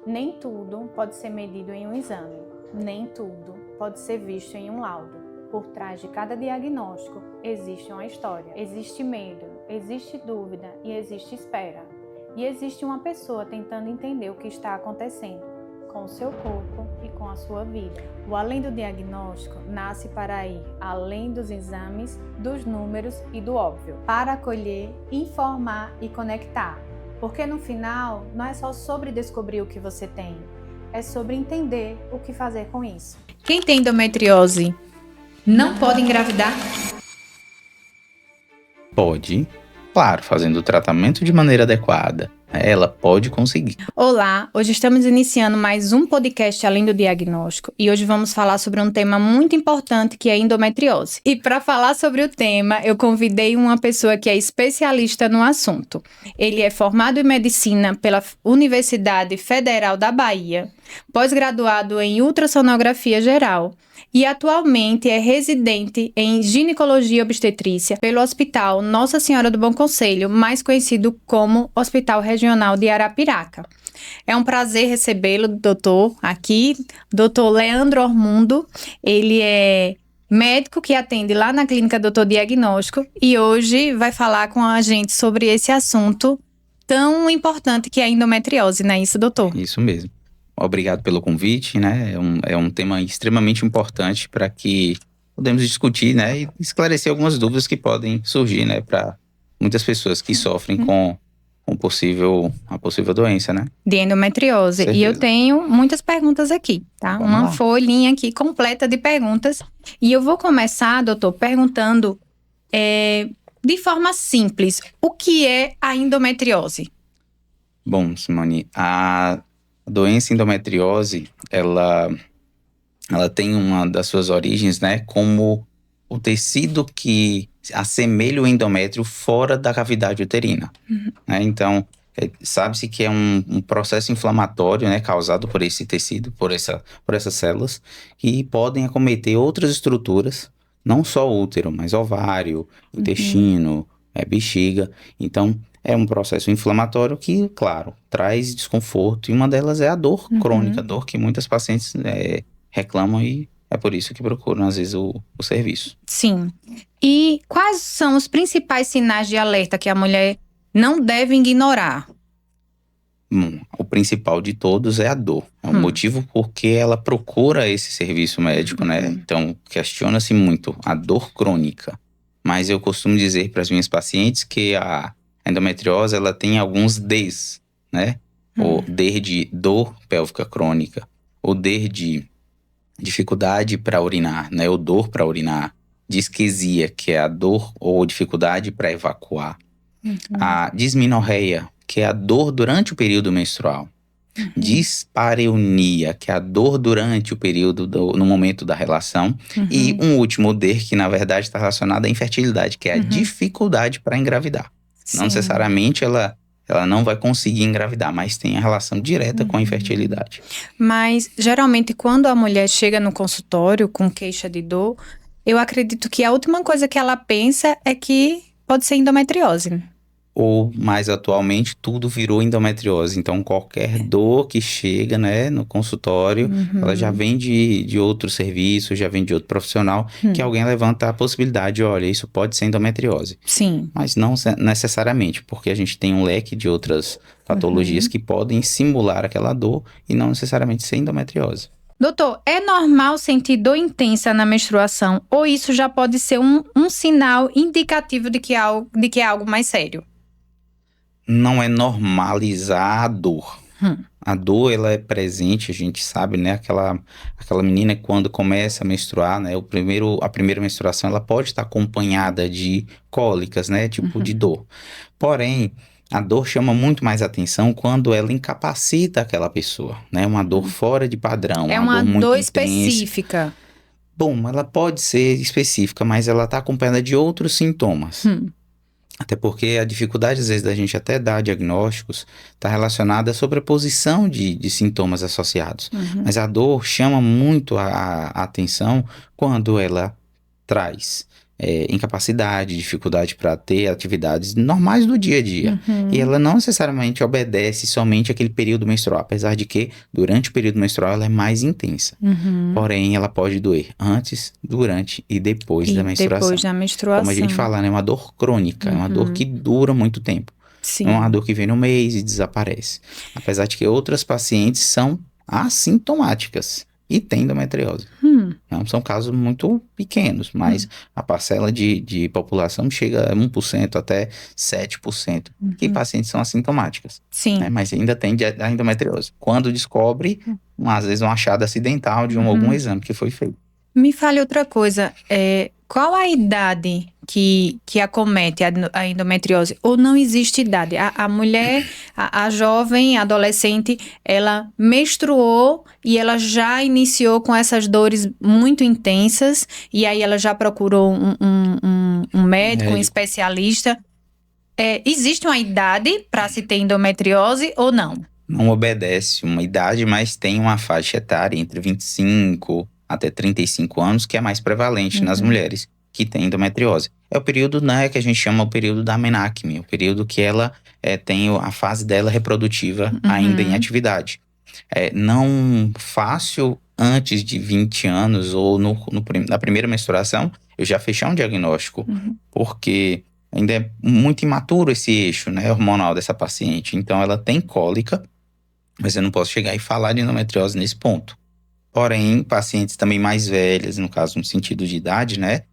Nem tudo pode ser medido em um exame, nem tudo pode ser visto em um laudo. Por trás de cada diagnóstico existe uma história, existe medo, existe dúvida e existe espera. E existe uma pessoa tentando entender o que está acontecendo com o seu corpo e com a sua vida. O Além do Diagnóstico nasce para ir além dos exames, dos números e do óbvio, para acolher, informar e conectar. Porque no final, não é só sobre descobrir o que você tem, é sobre entender o que fazer com isso. Quem tem endometriose não pode engravidar? Pode, claro, fazendo o tratamento de maneira adequada. Ela pode conseguir. Olá, hoje estamos iniciando mais um podcast Além do Diagnóstico e hoje vamos falar sobre um tema muito importante que é a endometriose. E para falar sobre o tema, eu convidei uma pessoa que é especialista no assunto. Ele é formado em medicina pela Universidade Federal da Bahia, pós-graduado em ultrassonografia geral e atualmente é residente em ginecologia e obstetrícia pelo Hospital Nossa Senhora do Bom Conselho, mais conhecido como Hospital Regional de Arapiraca. É um prazer recebê-lo, doutor, aqui, doutor Leandro Ormundo. Ele é médico que atende lá na Clínica Doutor Diagnóstico e hoje vai falar com a gente sobre esse assunto tão importante que é a endometriose, não é isso, doutor? Isso mesmo. Obrigado pelo convite, né? É um tema extremamente importante para que podemos discutir, né? E esclarecer algumas dúvidas que podem surgir, né? Para muitas pessoas que sofrem com a possível doença, né? De endometriose. Certeza. E eu tenho muitas perguntas aqui, tá? Vamos Uma lá. folhinha aqui completa de perguntas. E eu vou começar, doutor, perguntando de forma simples, o que é a endometriose? Bom, Simone, a doença endometriose, ela tem uma das suas origens, né, como o tecido que assemelha o endométrio fora da cavidade uterina. Né? Então, sabe-se que é um processo inflamatório, né, causado por esse tecido, por essas células, que podem acometer outras estruturas, não só o útero, mas ovário, intestino, bexiga. Então, é um processo inflamatório que, claro, traz desconforto, e uma delas é a dor crônica, a dor que muitas pacientes reclamam, e é por isso que procuram, às vezes, o serviço. Sim. E quais são os principais sinais de alerta que a mulher não deve ignorar? O principal de todos é a dor. É o motivo porque ela procura esse serviço médico, né? Então, questiona-se muito a dor crônica. Mas eu costumo dizer para as minhas pacientes que a endometriose, ela tem alguns Ds, né? O D de dor pélvica crônica, o D de dificuldade para urinar, né? O dor para urinar, disquesia, que é a dor ou dificuldade para evacuar, a dismenorreia, que é a dor durante o período menstrual, dispareunia, que é a dor durante o período no momento da relação, e um último D que na verdade está relacionado à infertilidade, que é a dificuldade para engravidar. Sim. Não necessariamente ela não vai conseguir engravidar, mas tem a relação direta com a infertilidade. Mas, geralmente, quando a mulher chega no consultório com queixa de dor, eu acredito que a última coisa que ela pensa é que pode ser endometriose. Ou, mais atualmente, tudo virou endometriose. Então, qualquer dor que chega, né, no consultório, ela já vem de outro serviço, já vem de outro profissional, que alguém levanta a possibilidade, olha, isso pode ser endometriose. Sim. Mas não necessariamente, porque a gente tem um leque de outras patologias que podem simular aquela dor e não necessariamente ser endometriose. Doutor, é normal sentir dor intensa na menstruação ou isso já pode ser um sinal indicativo de que é algo mais sério? Não é normalizar a dor. A dor, ela é presente, a gente sabe, né? Aquela menina quando começa a menstruar, né? A primeira menstruação, ela pode estar acompanhada de cólicas, né? Tipo de dor. Porém, a dor chama muito mais atenção quando ela incapacita aquela pessoa, né? Uma dor fora de padrão, É uma uma dor muito dor intensa. específica. Bom, ela pode ser específica, mas ela está acompanhada de outros sintomas. Até porque a dificuldade, às vezes, da gente até dar diagnósticos está relacionada à sobreposição de sintomas associados. Mas a dor chama muito a atenção quando ela traz incapacidade, dificuldade para ter atividades normais do dia a dia. E ela não necessariamente obedece somente aquele período menstrual, apesar de que durante o período menstrual ela é mais intensa. Porém, ela pode doer antes, durante e depois da menstruação. Depois da menstruação. Como a gente fala, né? É uma dor crônica, é uma dor que dura muito tempo. Sim. Não é uma dor que vem no mês e desaparece. Apesar de que outras pacientes são assintomáticas e têm endometriose. Não são casos muito pequenos, mas a parcela de população chega a 1% até 7%, que pacientes são assintomáticas. Sim. Né? Mas ainda tem a endometriose. Quando descobre, às vezes um achado acidental de algum exame que foi feito. Me fale outra coisa, qual a idade que acomete a endometriose? Ou não existe idade? A mulher, a jovem, a adolescente, ela menstruou e ela já iniciou com essas dores muito intensas, e aí ela já procurou um médico, um especialista. Existe uma idade para se ter endometriose ou não? Não obedece uma idade, mas tem uma faixa etária entre 25 até 35 anos, que é mais prevalente nas mulheres que têm endometriose. É o período, né, que a gente chama o período da menacme, o período que ela tem a fase dela reprodutiva ainda em atividade. Não fácil antes de 20 anos ou na primeira menstruação, eu já fechei um diagnóstico, porque ainda é muito imaturo esse eixo, né, hormonal dessa paciente. Então, ela tem cólica, mas eu não posso chegar e falar de endometriose nesse ponto. Porém, pacientes também mais velhas, no caso no sentido de idade, né,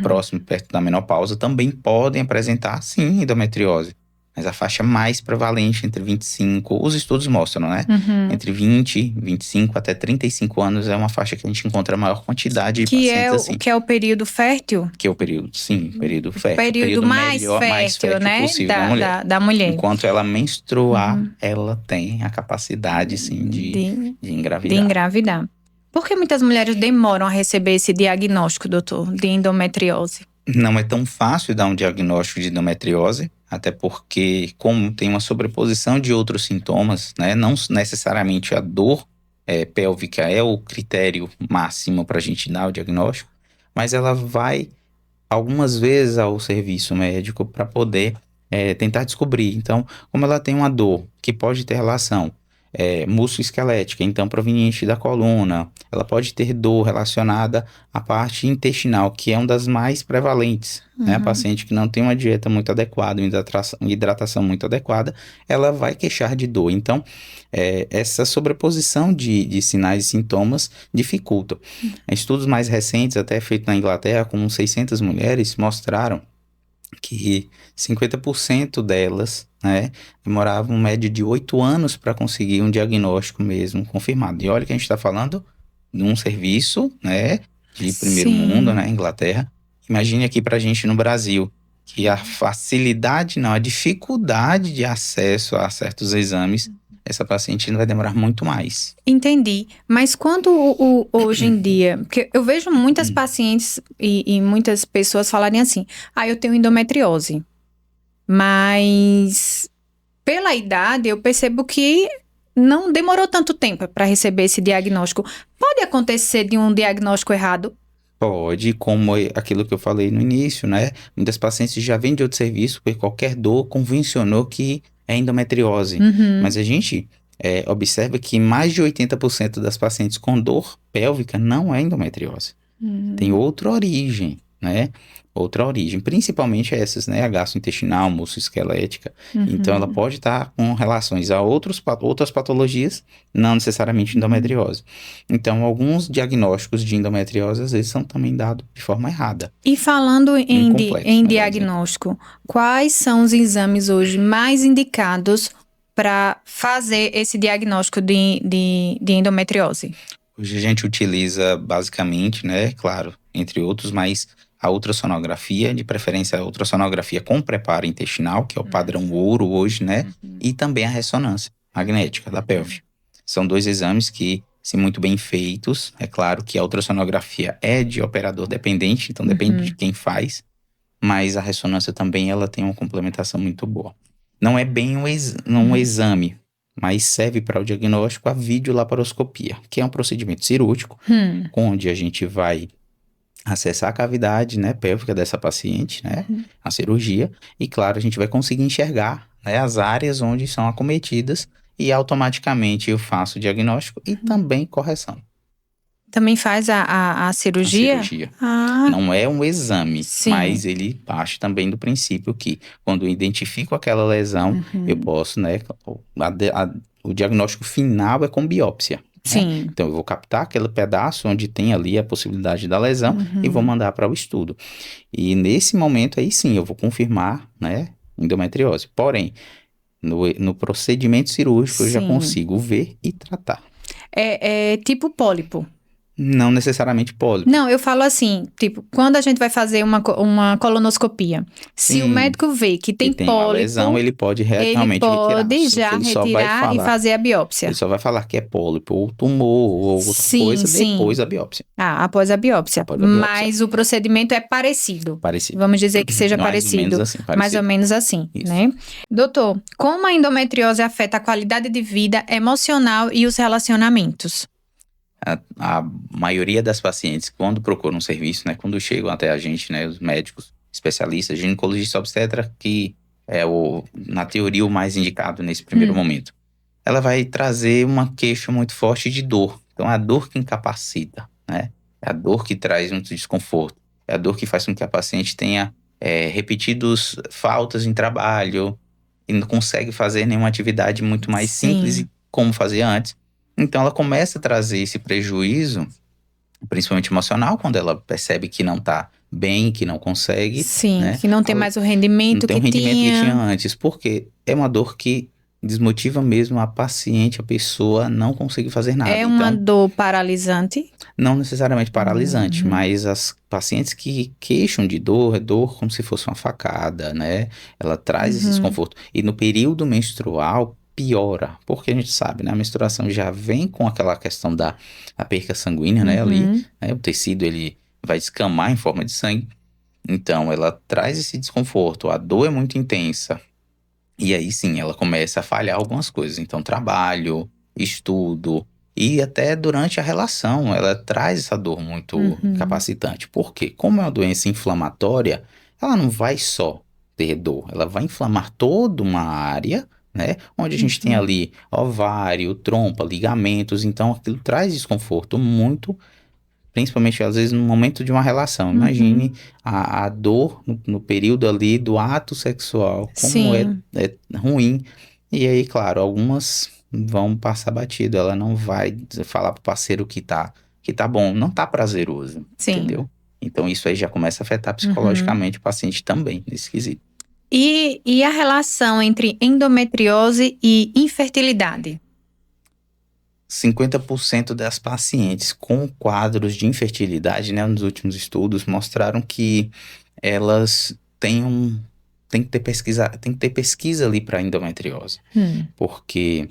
próximo, perto da menopausa, também podem apresentar, sim, endometriose. Mas a faixa mais prevalente entre 25, os estudos mostram, né? Entre 20, 25 até 35 anos é uma faixa que a gente encontra a maior quantidade de pacientes assim. Que é o período fértil? Que é o período, sim, período fértil. Período mais fértil, né? Possível da mulher. Enquanto ela menstruar, ela tem a capacidade, sim, de engravidar. De engravidar. Por que muitas mulheres demoram a receber esse diagnóstico, doutor, de endometriose? Não é tão fácil dar um diagnóstico de endometriose, até porque, como tem uma sobreposição de outros sintomas, né, não necessariamente a dor pélvica é o critério máximo para a gente dar o diagnóstico, mas ela vai algumas vezes ao serviço médico para poder tentar descobrir. Então, como ela tem uma dor que pode ter relação músculo-esquelética, então proveniente da coluna, ela pode ter dor relacionada à parte intestinal, que é uma das mais prevalentes, né? A paciente que não tem uma dieta muito adequada, uma hidratação muito adequada, ela vai queixar de dor. Então, essa sobreposição de sinais e sintomas dificultam. Estudos mais recentes, até feitos na Inglaterra, com 600 mulheres, mostraram que 50% delas, né, demoravam média de 8 anos para conseguir um diagnóstico mesmo confirmado. E olha que a gente está falando de um serviço, né, de primeiro mundo, né, Inglaterra. Imagine aqui para a gente no Brasil, que a facilidade, não, a dificuldade de acesso a certos exames, essa paciente vai demorar muito mais. Entendi. Mas quando hoje em dia, porque eu vejo muitas pacientes e muitas pessoas falarem assim, eu tenho endometriose. Mas pela idade eu percebo que não demorou tanto tempo para receber esse diagnóstico. Pode acontecer de um diagnóstico errado? Pode, como aquilo que eu falei no início, né? Muitas pacientes já vêm de outro serviço, porque qualquer dor convencionou que é endometriose. Mas a gente observa que mais de 80% das pacientes com dor pélvica não é endometriose. Tem outra origem, né? Outra origem, principalmente essas, né? A gastrointestinal, musculoesquelética. Então, ela pode estar com relações a outras patologias, não necessariamente endometriose. Então, alguns diagnósticos de endometriose, às vezes, são também dados de forma errada. E falando em diagnóstico, quais são os exames hoje mais indicados para fazer esse diagnóstico de endometriose? Hoje a gente utiliza basicamente, né? Claro, entre outros, mas a ultrassonografia, de preferência a ultrassonografia com preparo intestinal, que é o padrão ouro hoje, né? E também a ressonância magnética da pelve. São 2 exames que, se muito bem feitos, é claro que a ultrassonografia é de operador dependente, então depende de quem faz, mas a ressonância também ela tem uma complementação muito boa. Não é bem um exame, mas serve para o diagnóstico a videolaparoscopia, que é um procedimento cirúrgico, onde a gente vai acessar a cavidade, né, pélvica dessa paciente, né, a cirurgia, e claro, a gente vai conseguir enxergar, né, as áreas onde são acometidas e automaticamente eu faço o diagnóstico e também correção. Também faz a A cirurgia? cirurgia. Ah, Não é um exame, mas sim. ele parte também do princípio que quando eu identifico aquela lesão, eu posso, né, o diagnóstico final é com biópsia. Né? Sim. Então, eu vou captar aquele pedaço onde tem ali a possibilidade da lesão e vou mandar para o estudo. E nesse momento aí sim, eu vou confirmar, né, endometriose. Porém, no procedimento cirúrgico eu já Sim. consigo ver e tratar. É tipo pólipo. Não necessariamente pólipo. Não, eu falo assim, tipo, quando a gente vai fazer uma colonoscopia, se o Sim, médico vê que que tem tem uma lesão, pólipo, ele pode ele realmente retirar. pode Só que já ele só vai retirar e falar, fazer a ele biópsia. só vai falar que é pólipo ou tumor ou outra Sim, coisa sim. depois da biópsia. Ah, após a biópsia. Após a biópsia. Mas o procedimento é parecido. Parecido. Vamos dizer que seja Mais ou menos parecido. assim, Mais ou parecido. menos assim, Isso. né? Doutor, como a endometriose afeta a qualidade de vida emocional e os relacionamentos? A maioria das pacientes, quando procuram um serviço, né, quando chegam até a gente, né, os médicos especialistas, ginecologista obstetra, que é na teoria o mais indicado nesse primeiro momento, ela vai trazer uma queixa muito forte de dor. Então, é a dor que incapacita, né? É a dor que traz muito desconforto. É a dor que faz com que a paciente tenha repetidos faltas em trabalho e não consegue fazer nenhuma atividade muito mais simples Sim. como fazia antes. Então, ela começa a trazer esse prejuízo, principalmente emocional, quando ela percebe que não está bem, que não consegue, Sim, né? que não tem mais o rendimento Não tem o que rendimento que tinha tinha. antes, porque é uma dor que desmotiva mesmo a paciente, a pessoa não conseguir fazer nada. É uma Então, dor paralisante? não necessariamente paralisante, mas as pacientes que queixam de dor, é dor como se fosse uma facada, né? Ela traz esse desconforto. E no período menstrual, piora, porque a gente sabe, né? A menstruação já vem com aquela questão da perca sanguínea, né? Ali, né? O tecido, ele vai descamar em forma de sangue. Então, ela traz esse desconforto, a dor é muito intensa. E aí sim, ela começa a falhar algumas coisas. Então, trabalho, estudo e até durante a relação, ela traz essa dor muito incapacitante. Por quê? Como é uma doença inflamatória, ela não vai só ter dor, ela vai inflamar toda uma área, né? Onde a gente tem ali ovário, trompa, ligamentos. Então, aquilo traz desconforto muito, principalmente às vezes no momento de uma relação. Imagine a dor no período ali do ato sexual, como Sim. é ruim. E aí, claro, algumas vão passar batido. Ela não vai falar pro parceiro que tá bom, não tá prazeroso, Sim. entendeu? Então isso aí já começa a afetar psicologicamente o paciente também, nesse quesito. E a relação entre endometriose e infertilidade? 50% das pacientes com quadros de infertilidade, né, nos últimos estudos, mostraram que elas tem que ter pesquisa ali para endometriose, porque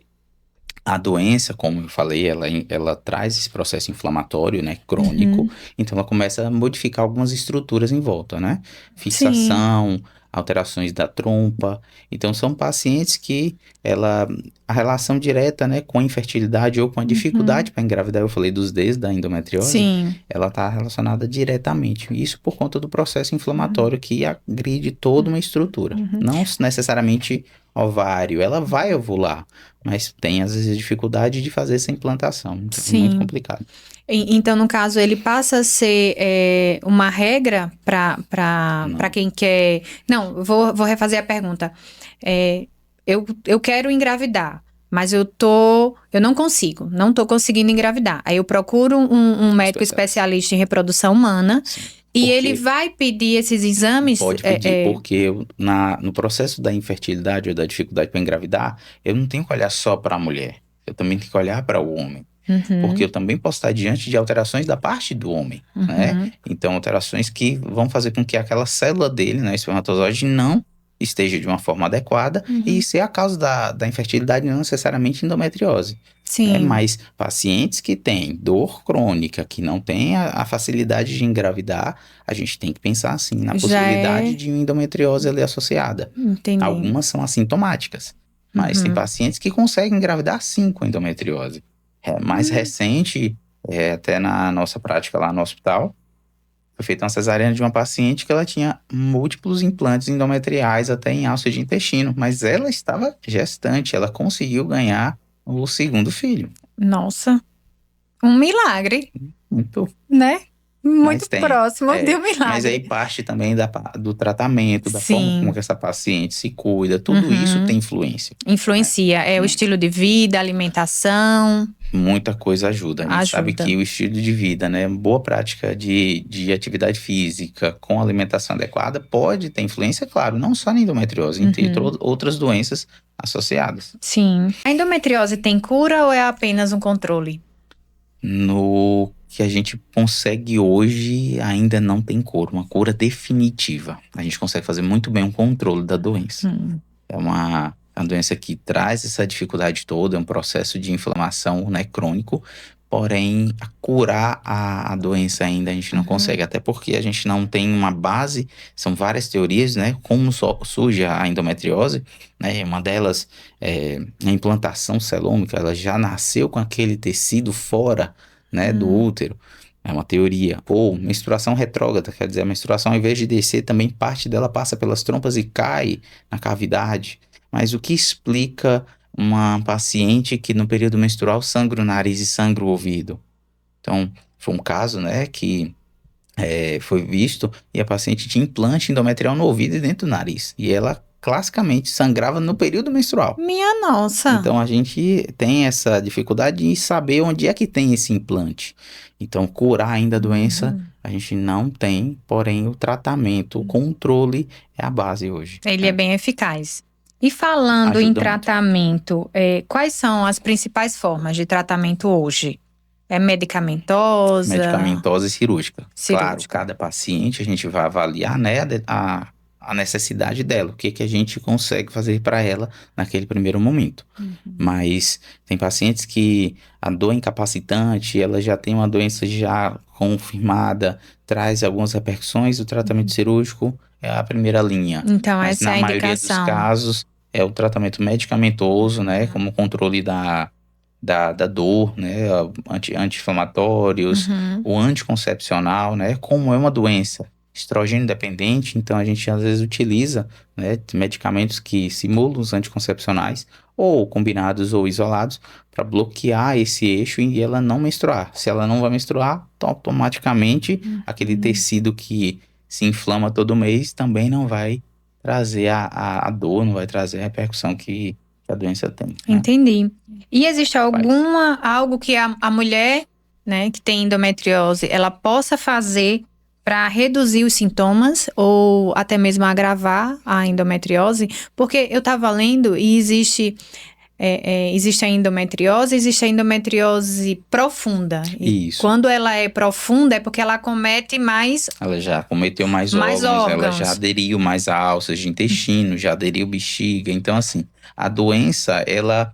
a doença, como eu falei, ela traz esse processo inflamatório, né, crônico, então ela começa a modificar algumas estruturas em volta, né, fixação, alterações da trompa. Então são pacientes que a relação direta, né, com a infertilidade ou com a dificuldade para engravidar, eu falei dos Ds da endometriose, Sim. ela está relacionada diretamente. Isso por conta do processo inflamatório que agride toda uma estrutura. Não necessariamente ovário, ela vai ovular, mas tem às vezes dificuldade de fazer essa implantação. Então é muito complicado. Então, no caso, ele passa a ser uma regra para quem quer. Não, vou refazer a pergunta. Eu quero engravidar, mas eu não consigo, não tô conseguindo engravidar. Aí eu procuro um médico especialista em reprodução humana. Sim. E ele vai pedir esses exames? Pode pedir, porque no processo da infertilidade ou da dificuldade para engravidar, eu não tenho que olhar só para a mulher, eu também tenho que olhar para o homem. Porque eu também posso estar diante de alterações da parte do homem, né? Então, alterações que vão fazer com que aquela célula dele, né, espermatozoide, não esteja de uma forma adequada, e isso é a causa da infertilidade, não necessariamente endometriose. Sim. Mas pacientes que têm dor crônica, que não têm a facilidade de engravidar, a gente tem que pensar assim na possibilidade de uma endometriose ali associada. Entendi. Algumas são assintomáticas, mas tem pacientes que conseguem engravidar sim com endometriose. Mais recente, até na nossa prática lá no hospital, Foi feita uma cesariana de uma paciente que ela tinha múltiplos implantes endometriais até em alça de intestino, mas ela estava gestante, ela conseguiu ganhar o segundo filho. Nossa, um milagre, Muito, né? mas Muito tem. próximo de um Mas aí milagre. parte também do tratamento, da forma como Sim. que essa paciente se cuida, tudo isso tem influência. Influencia. É o estilo de vida, alimentação. Muita coisa ajuda. A gente sabe Ajuda. que o estilo de vida, né, boa prática de atividade física com alimentação adequada pode ter influência, claro, não só na endometriose, em outras doenças associadas. Sim. A endometriose tem cura ou é apenas um controle? No que a gente consegue hoje, ainda não tem cura, uma cura definitiva. A gente consegue fazer muito bem um controle da doença. É uma doença que traz essa dificuldade toda, é um processo de inflamação, né, crônico, porém, curar a doença ainda a gente não consegue, até porque a gente não tem uma base, são várias teorias, né, como surge a endometriose, né, uma delas é a implantação celômica, ela já nasceu com aquele tecido fora, né, do útero. É uma teoria. Ou menstruação retrógrada, quer dizer, a menstruação, ao invés de descer, também parte dela passa pelas trompas e cai na cavidade. Mas o que explica uma paciente que no período menstrual sangra o nariz e sangra o ouvido? Então, foi um caso, né, que foi visto e a paciente tinha implante endometrial no ouvido e dentro do nariz. E ela classicamente sangrava no período menstrual. Minha nossa. Então a gente tem essa dificuldade de saber onde é que tem esse implante. Então curar ainda a doença a gente não tem, porém o tratamento, o controle é a base hoje. Ele é bem eficaz. E falando em tratamento, quais são as principais formas de tratamento hoje? É medicamentosa? Medicamentosa e cirúrgica. Claro, cada paciente a gente vai avaliar, né, a necessidade dela, o que a gente consegue fazer para ela naquele primeiro momento. Mas tem pacientes que a dor incapacitante, ela já tem uma doença já confirmada, traz algumas repercussões, o tratamento cirúrgico é a primeira linha. Então, mas essa é a na maioria indicação. dos casos é o tratamento medicamentoso, né, como controle da dor, né, anti-inflamatórios, o anticoncepcional, né, como é uma doença estrogênio dependente, então a gente às vezes utiliza, né, medicamentos que simulam os anticoncepcionais, ou combinados ou isolados, para bloquear esse eixo e ela não menstruar. Se ela não vai menstruar, automaticamente aquele tecido que se inflama todo mês também não vai trazer a dor, não vai trazer a repercussão que a doença tem. Né? Entendi. E existe algo que a mulher, né, que tem endometriose, ela possa fazer para reduzir os sintomas ou até mesmo agravar a endometriose? Porque eu estava lendo e existe a endometriose, existe a endometriose profunda. E Isso. quando ela é profunda é porque ela comete mais... Ela já cometeu mais órgãos, ela já aderiu mais a alças de intestino, já aderiu bexiga. Então, assim, a doença, ela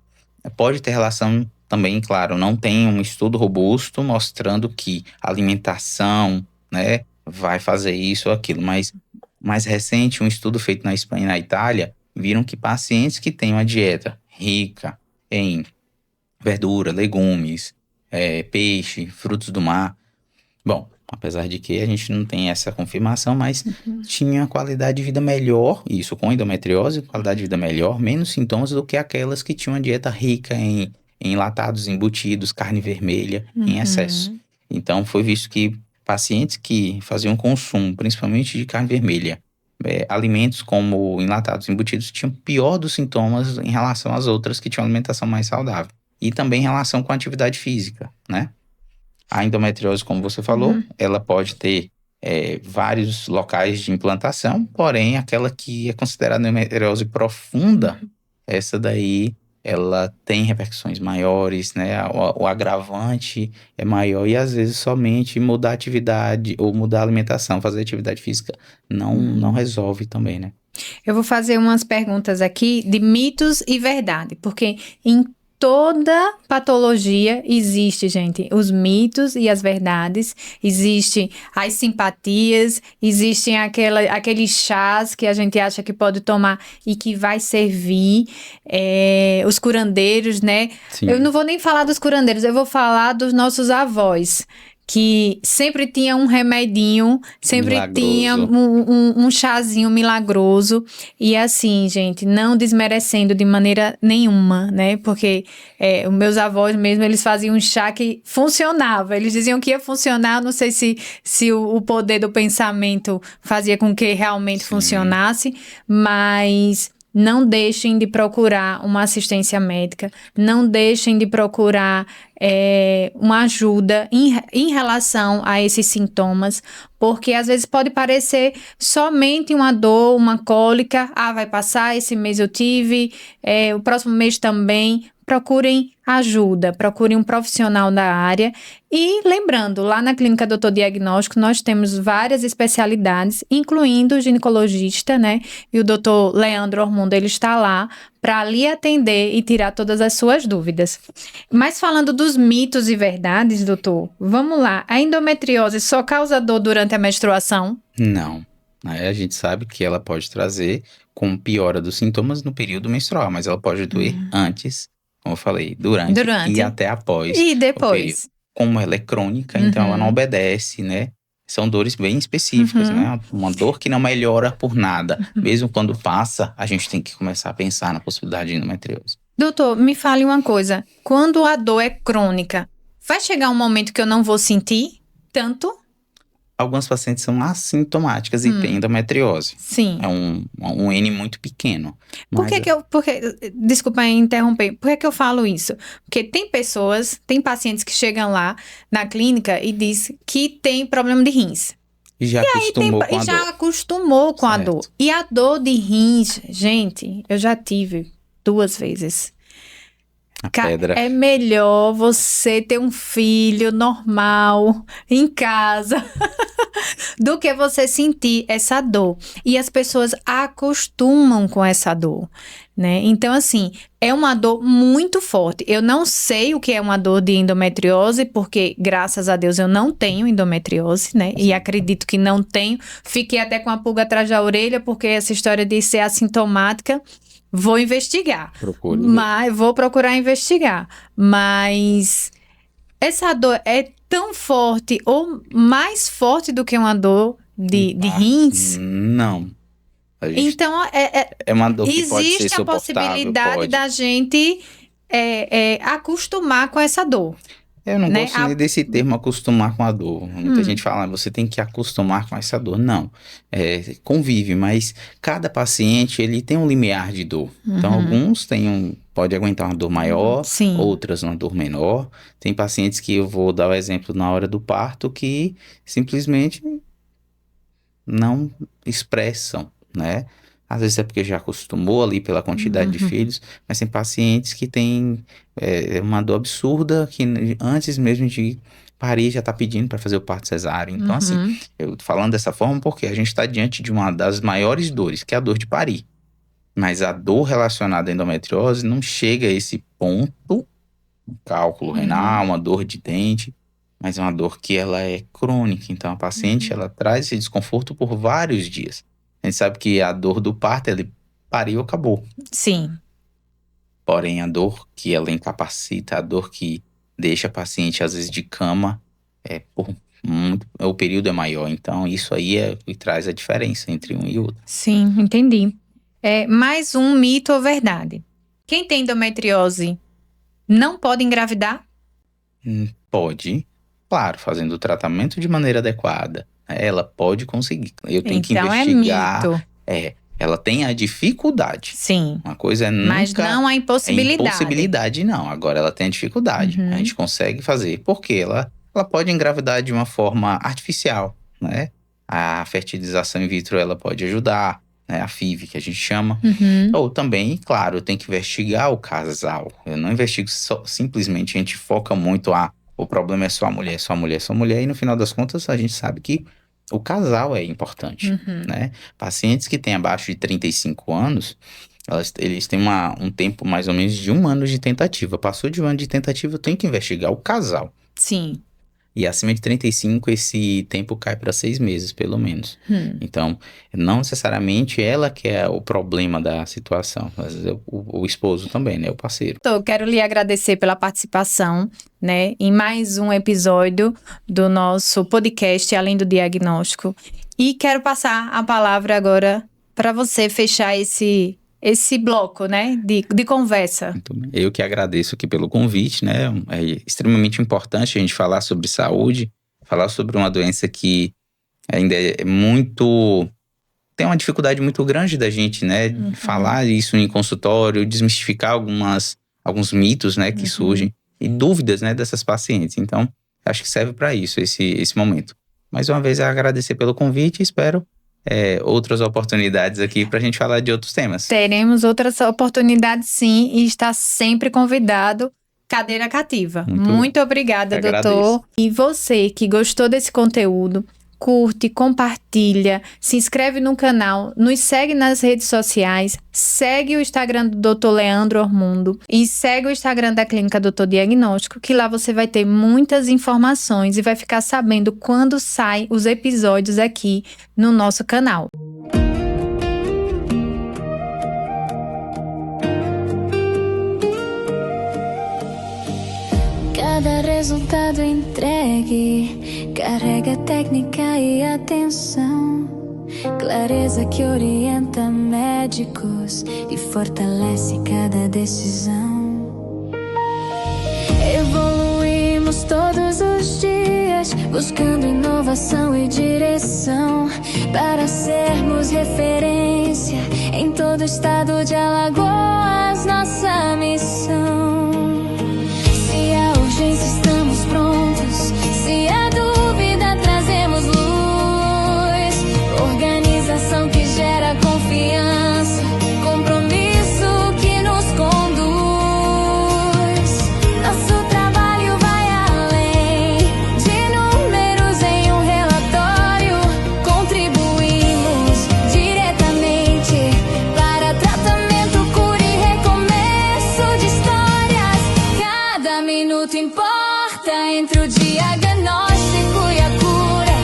pode ter relação também, claro, não tem um estudo robusto mostrando que a alimentação, né, vai fazer isso ou aquilo. Mas, mais recente, um estudo feito na Espanha e na Itália, viram que pacientes que têm uma dieta rica em verdura, legumes, peixe, frutos do mar. Bom, apesar de que a gente não tem essa confirmação, mas tinha qualidade de vida melhor, isso com endometriose, qualidade de vida melhor, menos sintomas do que aquelas que tinham uma dieta rica em enlatados, embutidos, carne vermelha, em excesso. Então, foi visto que pacientes que faziam consumo, principalmente de carne vermelha, alimentos como enlatados, embutidos, tinham pior dos sintomas em relação às outras que tinham alimentação mais saudável. E também em relação com a atividade física, né? A endometriose, como você falou, ela pode ter vários locais de implantação, porém, aquela que é considerada endometriose profunda, essa daí, ela tem repercussões maiores, né? O agravante é maior e, às vezes, somente mudar a atividade ou mudar a alimentação, fazer atividade física, não resolve também, né? Eu vou fazer umas perguntas aqui de mitos e verdade, porque em toda patologia existe, gente, os mitos e as verdades, existem as simpatias, existem aqueles chás que a gente acha que pode tomar e que vai servir, os curandeiros, né? Sim. Eu não vou nem falar dos curandeiros, eu vou falar dos nossos avós, que sempre tinha um remedinho, sempre Milagroso. tinha um chazinho milagroso. E assim, gente, não desmerecendo de maneira nenhuma, né? Porque os meus avós mesmo, eles faziam um chá que funcionava. Eles diziam que ia funcionar, não sei se o poder do pensamento fazia com que realmente Sim. funcionasse, mas não deixem de procurar uma assistência médica, não deixem de procurar uma ajuda em relação a esses sintomas, porque às vezes pode parecer somente uma dor, uma cólica, vai passar, esse mês eu tive, o próximo mês também. Procurem ajuda, procurem um profissional da área. E lembrando, lá na Clínica Doutor Diagnóstico, nós temos várias especialidades, incluindo o ginecologista, né? E o doutor Leandro Ormundo, ele está lá para lhe atender e tirar todas as suas dúvidas. Mas falando dos mitos e verdades, doutor, vamos lá. A endometriose só causa dor durante a menstruação? Não. A gente sabe que ela pode trazer com piora dos sintomas no período menstrual, mas ela pode doer antes, como eu falei, durante e até após e o período. depois. Como ela é crônica, então ela não obedece, né? São dores bem específicas, né? Uma dor que não melhora por nada. Mesmo quando passa, a gente tem que começar a pensar na possibilidade de endometriose. Doutor, me fale uma coisa. Quando a dor é crônica, vai chegar um momento que eu não vou sentir tanto? Algumas pacientes são assintomáticas e têm endometriose. Sim. É um N muito pequeno. Por que desculpa interromper, por que eu falo isso? Porque tem pacientes que chegam lá na clínica e diz que tem problema de rins. E já acostumou com a dor. Já acostumou com a dor. E a dor de rins, gente, eu já tive 2 vezes. Pedra. É melhor você ter um filho normal em casa do que você sentir essa dor. E as pessoas acostumam com essa dor, né? Então, assim, é uma dor muito forte. Eu não sei o que é uma dor de endometriose, porque, graças a Deus, eu não tenho endometriose, né? E acredito que não tenho. Fiquei até com a pulga atrás da orelha, porque essa história de ser assintomática... Vou investigar. Vou procurar investigar. Mas essa dor é tão forte ou mais forte do que uma dor de rins? Não. Então, é uma dor que pode ser existe a possibilidade da gente acostumar com essa dor. Eu não gosto nem desse termo acostumar com a dor. Muita gente fala, você tem que acostumar com essa dor. Não, convive, mas cada paciente, ele tem um limiar de dor. Então, alguns pode aguentar uma dor maior, outras uma dor menor. Tem pacientes que eu vou dar o exemplo na hora do parto que simplesmente não expressam, né? Às vezes é porque já acostumou ali pela quantidade de filhos, mas tem pacientes que têm uma dor absurda que antes mesmo de parir já está pedindo para fazer o parto cesáreo. Então, assim, eu tô falando dessa forma porque a gente está diante de uma das maiores dores, que é a dor de parir. Mas a dor relacionada à endometriose não chega a esse ponto, um cálculo renal, uma dor de dente, mas é uma dor que ela é crônica. Então, a paciente, ela traz esse desconforto por vários dias. A gente sabe que a dor do parto, ele pariu, acabou. Sim. Porém, a dor que ela incapacita, a dor que deixa a paciente, às vezes, de cama, o período é maior. Então, isso aí é o que traz a diferença entre um e outro. Sim, entendi. Mais um mito ou verdade. Quem tem endometriose não pode engravidar? Pode, claro, fazendo o tratamento de maneira adequada. Ela pode conseguir. Eu tenho que investigar. É mito. Ela tem a dificuldade. Sim. Uma coisa é nunca... Mas não a impossibilidade. Impossibilidade não. Agora ela tem a dificuldade. A gente consegue fazer. Porque ela pode engravidar de uma forma artificial, né? A fertilização in vitro, ela pode ajudar, né? A FIV, que a gente chama. Ou também, claro, tem que investigar o casal. Eu não investigo simplesmente, a gente foca muito o problema é sua mulher, sua mulher, sua mulher. E no final das contas, a gente sabe que o casal é importante, né? Pacientes que têm abaixo de 35 anos, eles têm um tempo mais ou menos de 1 ano de tentativa. Passou de 1 ano de tentativa, eu tenho que investigar o casal. Sim. E acima de 35, esse tempo cai para 6 meses, pelo menos. Então, não necessariamente ela que é o problema da situação, às vezes é o esposo também, né? O parceiro. Eu quero lhe agradecer pela participação, né, em mais um episódio do nosso podcast Além do Diagnóstico. E quero passar a palavra agora para você fechar esse bloco, né, de conversa. Muito bem. Eu que agradeço aqui pelo convite, né? É extremamente importante a gente falar sobre saúde, falar sobre uma doença que ainda é muito... Tem uma dificuldade muito grande da gente, né? Falar isso em consultório, desmistificar alguns mitos, né, que surgem e dúvidas, né, dessas pacientes. Então, acho que serve para isso, esse momento. Mais uma vez, agradecer pelo convite e espero outras oportunidades aqui para a gente falar de outros temas. Teremos outras oportunidades, sim, e está sempre convidado. Cadeira cativa. Muito obrigada, doutor. Agradeço. E você que gostou desse conteúdo, curte, compartilha, se inscreve no canal, nos segue nas redes sociais, segue o Instagram do Dr. Leandro Ormundo e segue o Instagram da Clínica Doutor Diagnóstico, que lá você vai ter muitas informações e vai ficar sabendo quando saem os episódios aqui no nosso canal. Cada resultado entregue carrega técnica e atenção, clareza que orienta médicos e fortalece cada decisão. Evoluímos todos os dias, buscando inovação e direção, para sermos referência em todo o estado de Alagoas, nossa missão. Estamos prontos, se há dúvida trazemos luz, organização que gera confiança, compromisso que nos conduz. Nosso trabalho vai além de números em um relatório, contribuímos diretamente para tratamento, cura e recomeço de histórias. Cada minuto importa entre o diagnóstico e a cura.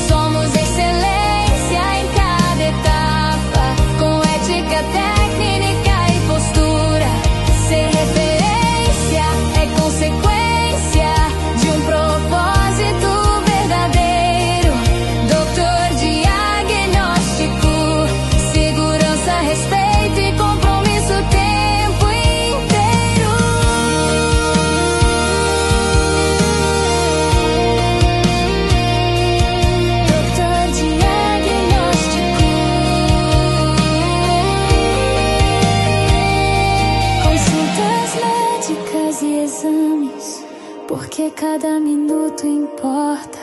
Somos excelência em cada etapa, com ética, técnica e postura. Ser referência é consequência de um propósito verdadeiro. Doutor Diagnóstico, segurança, respeito e compromisso o tempo inteiro. Consultas médicas e exames, porque cada minuto importa.